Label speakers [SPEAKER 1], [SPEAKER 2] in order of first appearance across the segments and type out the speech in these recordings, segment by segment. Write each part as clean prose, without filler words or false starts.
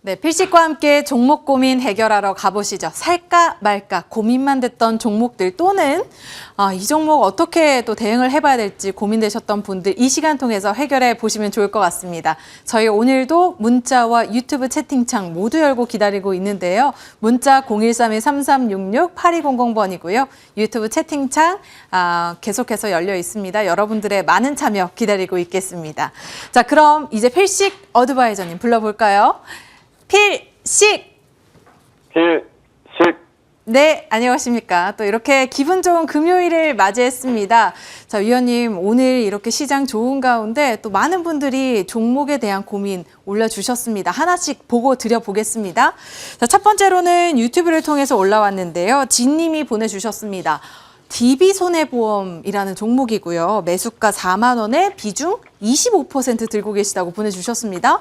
[SPEAKER 1] 네, 필식과 함께 종목 고민 해결하러 가보시죠. 살까 말까 고민만 됐던 종목들 또는 이 종목 어떻게 또 대응을 해봐야 될지 고민되셨던 분들 이 시간 통해서 해결해 보시면 좋을 것 같습니다. 저희 오늘도 문자와 유튜브 채팅창 모두 열고 기다리고 있는데요. 문자 013-3366-8200번이고요. 유튜브 채팅창 계속해서 열려 있습니다. 여러분들의 많은 참여 기다리고 있겠습니다. 자, 그럼 이제 필식 어드바이저님 불러볼까요? 필식! 네, 안녕하십니까. 또 이렇게 기분 좋은 금요일을 맞이했습니다. 자, 위원님, 오늘 이렇게 시장 좋은 가운데 또 많은 분들이 종목에 대한 고민 올려주셨습니다. 하나씩 보고 드려보겠습니다. 자, 첫 번째로는 유튜브를 통해서 올라왔는데요. 진님이 보내주셨습니다. DB손해보험이라는 종목이고요. 매수가 4만 원에 비중 25% 들고 계시다고 보내주셨습니다.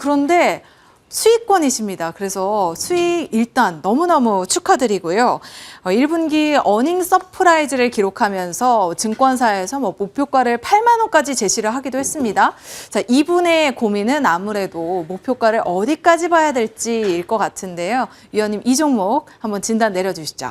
[SPEAKER 1] 그런데 수익권이십니다. 그래서 수익 일단 너무너무 축하드리고요. 1분기 어닝 서프라이즈를 기록하면서 증권사에서 목표가를 8만 원까지 제시를 하기도 했습니다. 자, 이분의 고민은 아무래도 목표가를 어디까지 봐야 될지일 것 같은데요. 위원님, 이 종목 한번 진단 내려주시죠.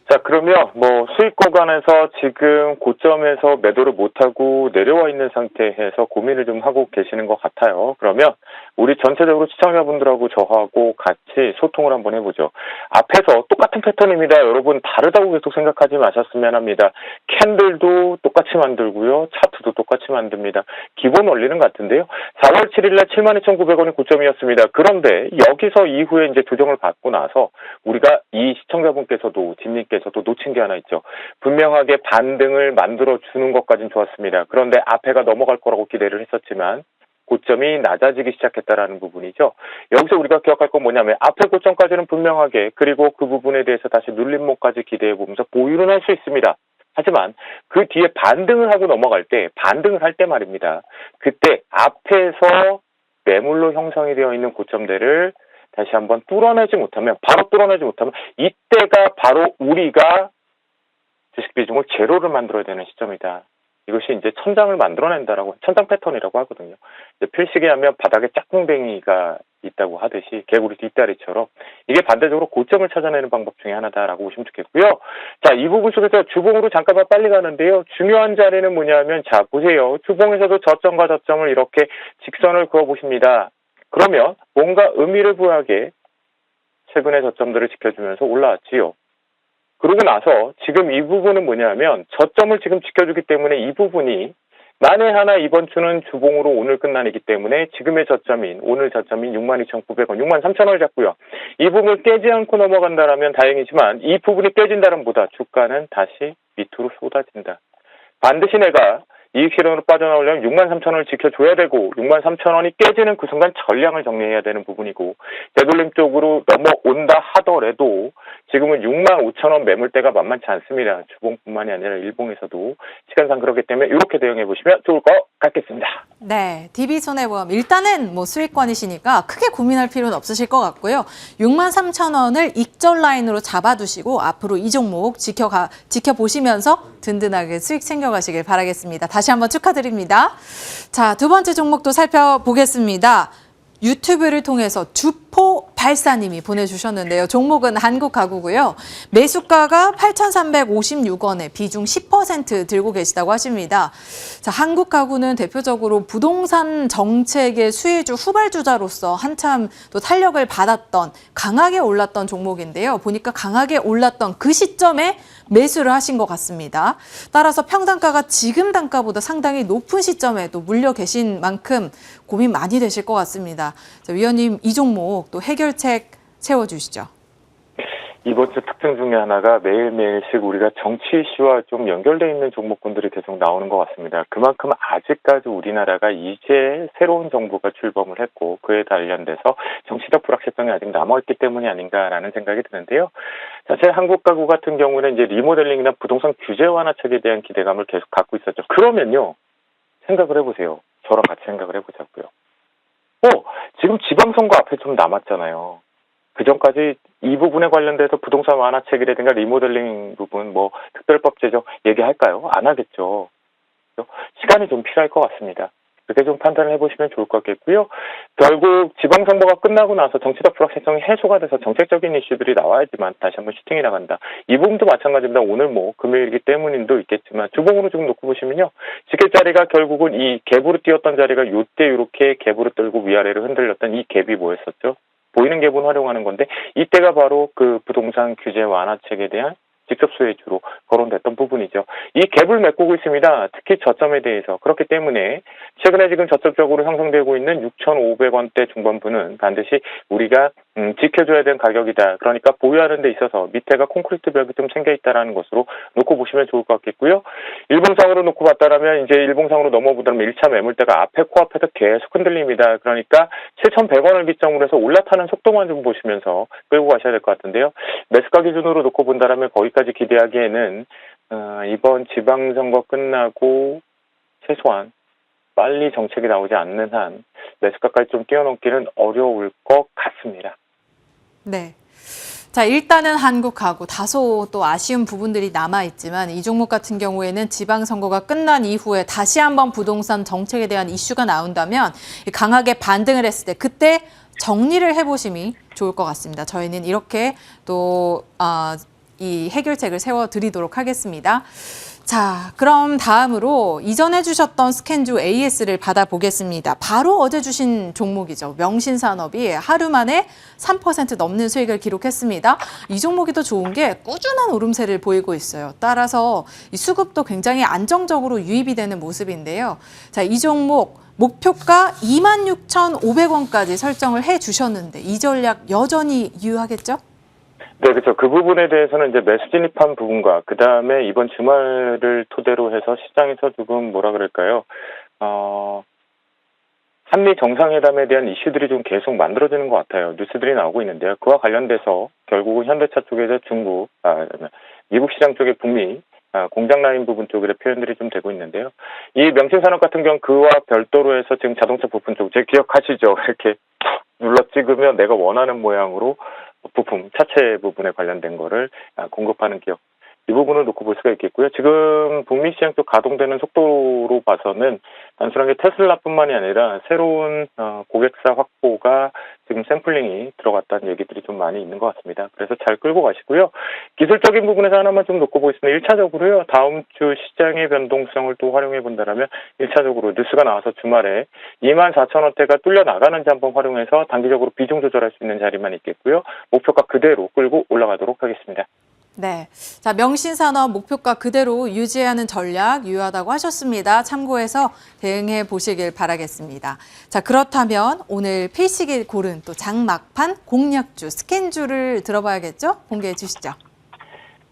[SPEAKER 2] 자, 그러면 수익 구간에서 지금 고점에서 매도를 못하고 내려와 있는 상태에서 고민을 좀 하고 계시는 것 같아요. 그러면 우리 전체적으로 시청자분들하고 저하고 같이 소통을 한번 해보죠. 앞에서 똑같은 패턴입니다. 여러분 다르다고 계속 생각하지 마셨으면 합니다. 캔들도 똑같이 만들고요. 차트도 똑같이 만듭니다. 기본 원리는 같은데요. 4월 7일 날 72,900원이 고점이었습니다. 그런데 여기서 이후에 이제 조정을 받고 나서 우리가 이 시청자분께서도 진님께서도 놓친 게 하나 있죠. 분명하게 반등을 만들어주는 것까지는 좋았습니다. 그런데 앞에가 넘어갈 거라고 기대를 했었지만 고점이 낮아지기 시작했다라는 부분이죠. 여기서 우리가 기억할 건 뭐냐면 앞에 고점까지는 분명하게 그리고 그 부분에 대해서 다시 눌림목까지 기대해 보면서 보유는 할 수 있습니다. 하지만 그 뒤에 반등을 하고 넘어갈 때 반등을 할 때 말입니다. 그때 앞에서 매물로 형성이 되어 있는 고점대를 다시 한번 바로 뚫어내지 못하면 이때가 바로 우리가 주식 비중을 제로를 만들어야 되는 시점이다. 이것이 이제 천장을 만들어낸다라고, 천장 패턴이라고 하거든요. 필식에 하면 바닥에 짝꿍뱅이가 있다고 하듯이 개구리 뒷다리처럼 이게 반대적으로 고점을 찾아내는 방법 중에 하나다라고 보시면 좋겠고요. 자, 이 부분 속에서 주봉으로 잠깐만 빨리 가는데요. 중요한 자리는 뭐냐면 자, 보세요. 주봉에서도 저점과 저점을 이렇게 직선을 그어 보십니다. 그러면 뭔가 의미를 부여하게 최근의 저점들을 지켜주면서 올라왔지요. 그러고 나서 지금 이 부분은 뭐냐면 저점을 지금 지켜주기 때문에 이 부분이 만에 하나 이번 주는 주봉으로 오늘 끝나기 때문에 지금의 저점인 오늘 저점인 62,900원, 63,000원을 잡고요. 이 부분을 깨지 않고 넘어간다면 다행이지만 이 부분이 깨진다는 보다 주가는 다시 밑으로 쏟아진다. 반드시 내가 이익 실현으로 빠져나오려면 63,000원을 지켜줘야 되고 63,000원이 깨지는 그 순간 전량을 정리해야 되는 부분이고 되돌림 쪽으로 넘어온다 하더라도 지금은 65,000원 매물대가 만만치 않습니다. 주봉뿐만이 아니라 일봉에서도 시간상 그렇기 때문에 이렇게 대응해 보시면 좋을 것 같겠습니다.
[SPEAKER 1] 네, DB손해보험 일단은 수익권이시니까 크게 고민할 필요는 없으실 것 같고요. 63,000원을 익절 라인으로 잡아두시고 앞으로 이 종목 지켜보시면서 든든하게 수익 챙겨가시길 바라겠습니다. 다시 한번 축하드립니다. 자, 두 번째 종목도 살펴보겠습니다. 유튜브를 통해서 주포발사님이 보내주셨는데요. 종목은 한국가구고요. 매수가가 8,356원에 비중 10% 들고 계시다고 하십니다. 자, 한국가구는 대표적으로 부동산 정책의 수혜주 후발주자로서 한참 또 탄력을 받았던 강하게 올랐던 종목인데요. 보니까 강하게 올랐던 그 시점에 매수를 하신 것 같습니다. 따라서 평단가가 지금 단가보다 상당히 높은 시점에 또 물려 계신 만큼 고민 많이 되실 것 같습니다. 자, 위원님, 이 종목 또 해결책 세워주시죠.
[SPEAKER 2] 이번 주 특징 중에 하나가 매일매일씩 우리가 정치 이슈와 좀 연결되어 있는 종목군들이 계속 나오는 것 같습니다. 그만큼 아직까지 우리나라가 이제 새로운 정부가 출범을 했고 그에 관련돼서 정치적 불확실성이 아직 남아있기 때문이 아닌가라는 생각이 드는데요. 사실 한국가구 같은 경우는 이제 리모델링이나 부동산 규제 완화책에 대한 기대감을 계속 갖고 있었죠. 그러면요, 생각을 해보세요. 저랑 같이 생각을 해보자고요. 지금 지방선거 앞에 좀 남았잖아요. 그 전까지 이 부분에 관련돼서 부동산 완화책이라든가 리모델링 부분, 특별법 제정 얘기할까요? 안 하겠죠. 시간이 좀 필요할 것 같습니다. 그렇게 좀 판단을 해보시면 좋을 것 같겠고요. 결국 지방선거가 끝나고 나서 정치적 불확실성이 해소가 돼서 정책적인 이슈들이 나와야지만 다시 한번 슈팅이 나간다. 이 부분도 마찬가지입니다. 오늘 뭐 금요일이기 때문인도 있겠지만 주봉으로 좀 놓고 보시면요. 지켓자리가 결국은 이 갭으로 뛰었던 자리가 요때 이렇게 갭으로 떨고 위아래로 흔들렸던 이 갭이 뭐였었죠? 보이는 갭은 활용하는 건데 이때가 바로 그 부동산 규제 완화책에 대한 직접 수혜주로 거론됐던 부분이죠. 이 갭을 메꾸고 있습니다. 특히 저점에 대해서. 그렇기 때문에 최근에 지금 저점적으로 형성되고 있는 6,500원대 중반부는 반드시 우리가 지켜줘야 되는 가격이다. 그러니까 보유하는 데 있어서 밑에가 콘크리트 벽이 좀 생겨있다라는 것으로 놓고 보시면 좋을 것 같겠고요. 일봉상으로 놓고 봤다라면 이제 일봉상으로 넘어보다면 1차 매물대가 앞에 코앞에서 계속 흔들립니다. 그러니까 7,100원을 기점으로 해서 올라타는 속도만 좀 보시면서 끌고 가셔야 될 것 같은데요. 매수가 기준으로 놓고 본다라면 거기까지 기대하기에는 이번 지방선거 끝나고 최소한 빨리 정책이 나오지 않는 한 매수가까지 좀 뛰어넘기는 어려울 것 같습니다.
[SPEAKER 1] 네. 자, 일단은 한국하고 다소 또 아쉬운 부분들이 남아있지만 이 종목 같은 경우에는 지방선거가 끝난 이후에 다시 한번 부동산 정책에 대한 이슈가 나온다면 강하게 반등을 했을 때 그때 정리를 해보심이 좋을 것 같습니다. 저희는 이렇게 또 이 해결책을 세워드리도록 하겠습니다. 자, 그럼 다음으로 이전해 주셨던 스캔주 AS를 받아보겠습니다. 바로 어제 주신 종목이죠. 명신산업이 하루 만에 3% 넘는 수익을 기록했습니다. 이 종목이 더 좋은 게 꾸준한 오름세를 보이고 있어요. 따라서 이 수급도 굉장히 안정적으로 유입이 되는 모습인데요. 자, 이 종목 목표가 26,500원까지 설정을 해 주셨는데 이 전략 여전히 유효하겠죠?
[SPEAKER 2] 네, 그렇죠. 그 부분에 대해서는 이제 매수 진입한 부분과 그 다음에 이번 주말을 토대로 해서 시장에서 조금 뭐라 그럴까요? 한미 정상회담에 대한 이슈들이 좀 계속 만들어지는 것 같아요. 뉴스들이 나오고 있는데요. 그와 관련돼서 결국은 현대차 쪽에서 중국, 미국 시장 쪽에 북미 공장 라인 부분 쪽의 표현들이 좀 되고 있는데요. 이 명신산업 같은 경우 그와 별도로 해서 지금 자동차 부품 쪽, 제 기억하시죠? 이렇게 눌러 찍으면 내가 원하는 모양으로 부품, 차체 부분에 관련된 거를 공급하는 기업. 이 부분을 놓고 볼 수가 있겠고요. 지금 북미 시장 쪽 가동되는 속도로 봐서는 단순하게 테슬라뿐만이 아니라 새로운 고객사 확보가 지금 샘플링이 들어갔다는 얘기들이 좀 많이 있는 것 같습니다. 그래서 잘 끌고 가시고요. 기술적인 부분에서 하나만 좀 놓고 보겠습니다. 1차적으로요. 다음 주 시장의 변동성을 또 활용해 본다면 1차적으로 뉴스가 나와서 주말에 24,000원대가 뚫려 나가는지 한번 활용해서 단기적으로 비중 조절할 수 있는 자리만 있겠고요. 목표가 그대로 끌고 올라가도록 하겠습니다.
[SPEAKER 1] 네. 자, 명신산업 목표가 그대로 유지하는 전략 유효하다고 하셨습니다. 참고해서 대응해 보시길 바라겠습니다. 자, 그렇다면 오늘 필식이 고른 또 장막판 공략주, 스캔주를 들어봐야겠죠? 공개해 주시죠.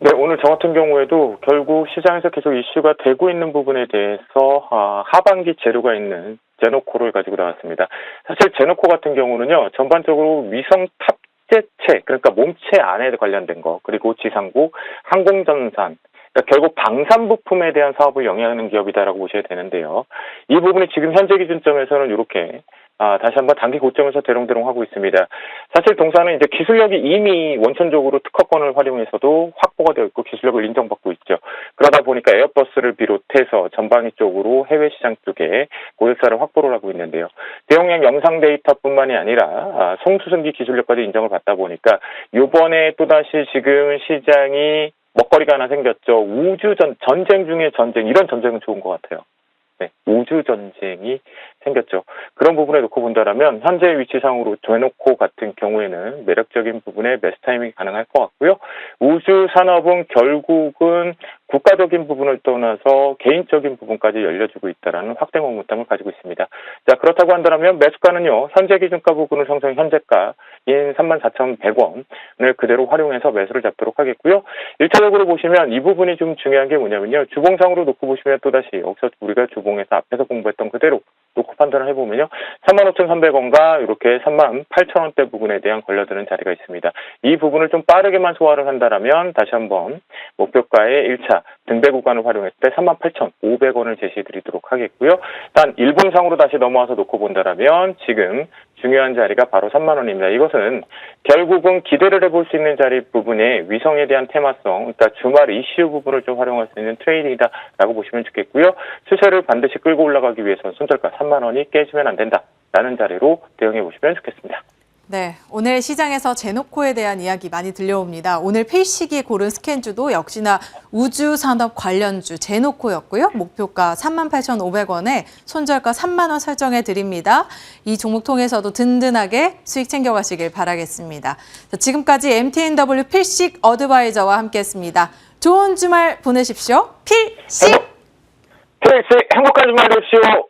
[SPEAKER 2] 네, 오늘 저 같은 경우에도 결국 시장에서 계속 이슈가 되고 있는 부분에 대해서 하반기 재료가 있는 제노코를 가지고 나왔습니다. 사실 제노코 같은 경우는요, 전반적으로 위성 탑재체, 그러니까 몸체 안에 관련된 거, 그리고 지상국, 항공전산, 그러니까 결국 방산 부품에 대한 사업을 영위하는 기업이다라고 보셔야 되는데요. 이 부분이 지금 현재 기준점에서는 이렇게 다시 한번 단기 고점에서 대롱대롱 하고 있습니다. 사실 동사는 이제 기술력이 이미 원천적으로 특허권을 활용해서도 확보가 되어 있고 기술력을 인정받고 있죠. 그러다 보니까 에어버스를 비롯해서 전방위 쪽으로 해외 시장 쪽에 고객사를 확보를 하고 있는데요. 대용량 영상 데이터뿐만이 아니라 송수승기 기술력까지 인정을 받다 보니까 이번에 또다시 지금 시장이 먹거리가 하나 생겼죠. 전쟁 중에 전쟁, 이런 전쟁은 좋은 것 같아요. 네, 우주 전쟁이 생겼죠. 그런 부분에 놓고 본다라면 현재 위치상으로 제노코 같은 경우에는 매력적인 부분에 매수 타이밍이 가능할 것 같고요. 우주 산업은 결국은 국가적인 부분을 떠나서 개인적인 부분까지 열려주고 있다라는 확대 모멘텀을 가지고 있습니다. 자, 그렇다고 한다면 매수가는요. 현재 기준가 부분을 형성 현재가인 34,100원을 그대로 활용해서 매수를 잡도록 하겠고요. 1차적으로 보시면 이 부분이 좀 중요한 게 뭐냐면요. 주봉상으로 놓고 보시면 또다시 여기서 우리가 주봉에서 앞에서 공부했던 그대로 놓고 판단을 해보면요. 35,300원과 이렇게 38,000원대 부분에 대한 걸려드는 자리가 있습니다. 이 부분을 좀 빠르게만 소화를 한다면 다시 한번 목표가의 1차 등배 구간을 활용했을 때 38,500원을 제시해 드리도록 하겠고요. 단 일봉상으로 다시 넘어와서 놓고 본다면 지금 중요한 자리가 바로 3만 원입니다. 이것은 결국은 기대를 해볼 수 있는 자리 부분에 위성에 대한 테마성, 그러니까 주말 이슈 부분을 좀 활용할 수 있는 트레이딩이다라고 보시면 좋겠고요. 추세를 반드시 끌고 올라가기 위해서는 손절가 3만 원이 깨지면 안 된다라는 자리로 대응해 보시면 좋겠습니다.
[SPEAKER 1] 네, 오늘 시장에서 제노코에 대한 이야기 많이 들려옵니다. 오늘 필식이 고른 스캔주도 역시나 우주산업 관련주 제노코였고요. 목표가 38,500원에 손절가 3만 원 설정해 드립니다. 이 종목 통해서도 든든하게 수익 챙겨가시길 바라겠습니다. 자, 지금까지 MTNW 필식 어드바이저와 함께했습니다. 좋은 주말 보내십시오. 필식!
[SPEAKER 2] 행복한 주말 되십시오.